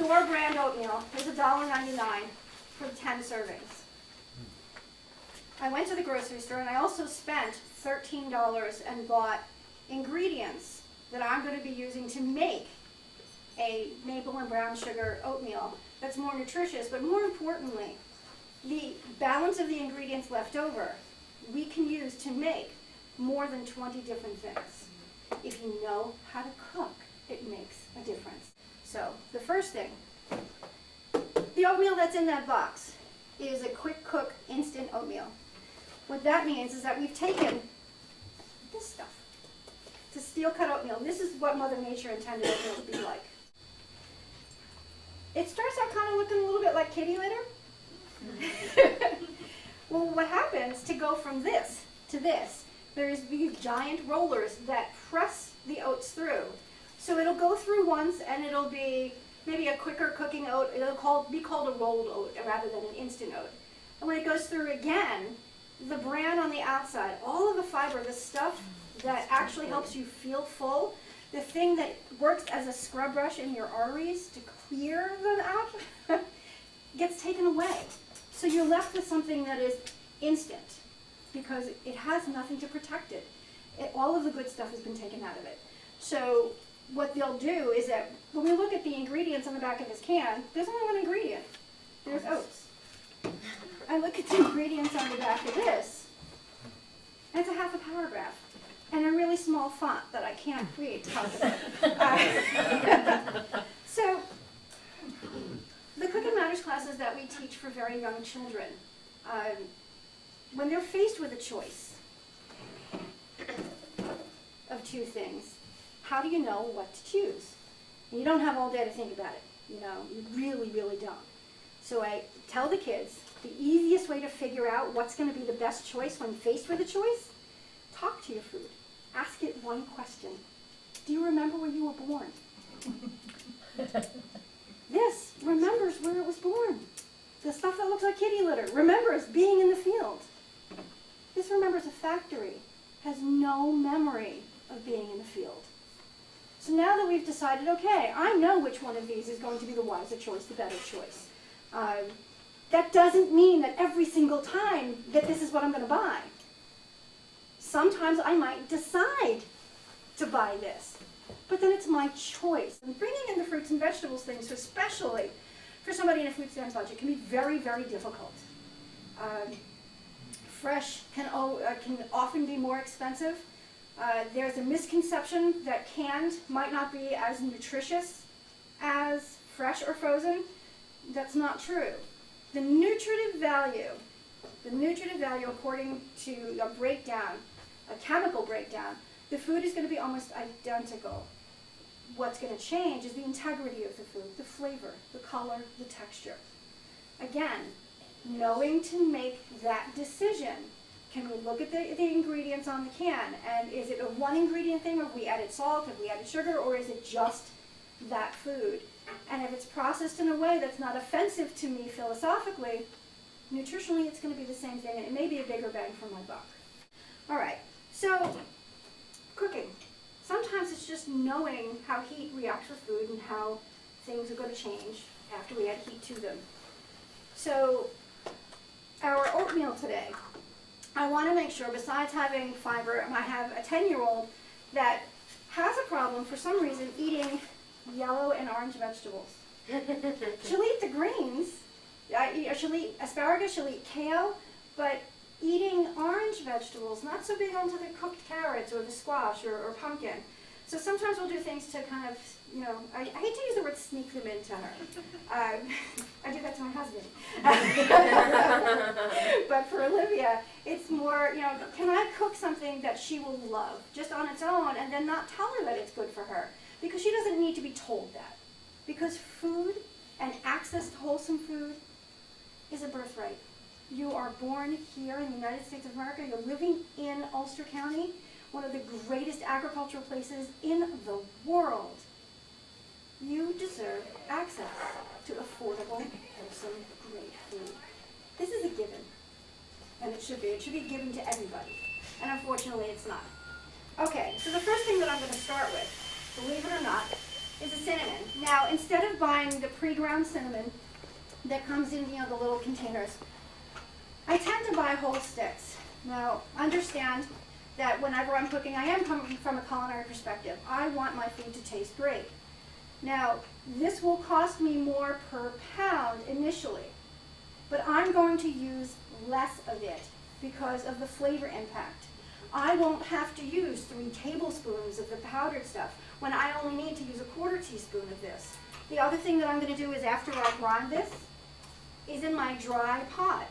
store brand oatmeal is $1.99 for 10 servings. I went to the grocery store and I also spent $13 and bought ingredients that I'm going to be using to make a maple and brown sugar oatmeal that's more nutritious, but more importantly, the balance of the ingredients left over we can use to make more than 20 different things. If you know how to cook, it makes a difference. So the first thing, the oatmeal that's in that box is a quick cook instant oatmeal. What that means is that we've taken this stuff. It's a steel cut oatmeal. This is what Mother Nature intended oatmeal to be like. It starts out kind of looking a little bit like kitty litter. Well, what happens to go from this to this, there's these giant rollers that press the oats through. So it'll go through once and it'll be maybe a quicker cooking oat. It'll be called a rolled oat rather than an instant oat. And when it goes through again, the bran on the outside, all of the fiber, the stuff that actually helps you feel full, the thing that works as a scrub brush in your arteries to clear them out, gets taken away. So you're left with something that is instant because it has nothing to protect it. All of the good stuff has been taken out of it. So what they'll do is that when we look at the ingredients on the back of this can, there's only one ingredient. There's oats. I look at the ingredients on the back of this, and it's a half a paragraph, and a really small font that I can't read. So the Cooking Matters classes that we teach for very young children, when they're faced with a choice of two things, how do you know what to choose? And you don't have all day to think about it. You really, really don't. So I tell the kids, the easiest way to figure out what's going to be the best choice when faced with a choice, talk to your food. Ask it one question. Do you remember where you were born? This remembers where it was born. The stuff that looks like kitty litter remembers being in the field. This remembers a factory, has no memory of being in the field. So now that we've decided, okay, I know which one of these is going to be the wiser choice, the better choice. That doesn't mean that every single time that this is what I'm going to buy. Sometimes I might decide to buy this, but then it's my choice. And bringing in the fruits and vegetables things, especially for somebody in a food stamp budget, can be very, very difficult. Fresh can often be more expensive. There's a misconception that canned might not be as nutritious as fresh or frozen. That's not true. The nutritive value according to a breakdown, a chemical breakdown, the food is going to be almost identical. What's going to change is the integrity of the food, the flavor, the color, the texture. Again, knowing to make that decision. Can we look at the ingredients on the can, and is it a one ingredient thing, or have we added salt, have we added sugar, or is it just that food? And if it's processed in a way that's not offensive to me philosophically, nutritionally it's going to be the same thing, and it may be a bigger bang for my buck. All right, so cooking. Sometimes it's just knowing how heat reacts with food and how things are going to change after we add heat to them. So our oatmeal today, I want to make sure, besides having fiber, I have a 10-year-old that has a problem for some reason eating yellow and orange vegetables. She'll eat the greens, she'll eat asparagus, she'll eat kale, but eating orange vegetables, not so big onto the cooked carrots or the squash or pumpkin. So sometimes we'll do things to kind of, I hate to use the word sneak them into her. I do that to my husband. But for Olivia, it's more, can I cook something that she will love just on its own and then not tell her that it's good for her? Because she doesn't need to be told that. Because food and access to wholesome food is a birthright. You are born here in the United States of America. You're living in Ulster County, one of the greatest agricultural places in the world. You deserve access to affordable, wholesome, great food. This is a given, and it should be. It should be given to everybody, and unfortunately it's not. Okay, so the first thing that I'm going to start with, believe it or not, is a cinnamon. Now, instead of buying the pre-ground cinnamon that comes in, the little containers, I tend to buy whole sticks. Now, understand that whenever I'm cooking, I am coming from a culinary perspective. I want my food to taste great. Now, this will cost me more per pound initially, but I'm going to use less of it because of the flavor impact. I won't have to use 3 tablespoons of the powdered stuff when I only need to use a 1/4 teaspoon of this. The other thing that I'm going to do is after I grind this, is in my dry pot.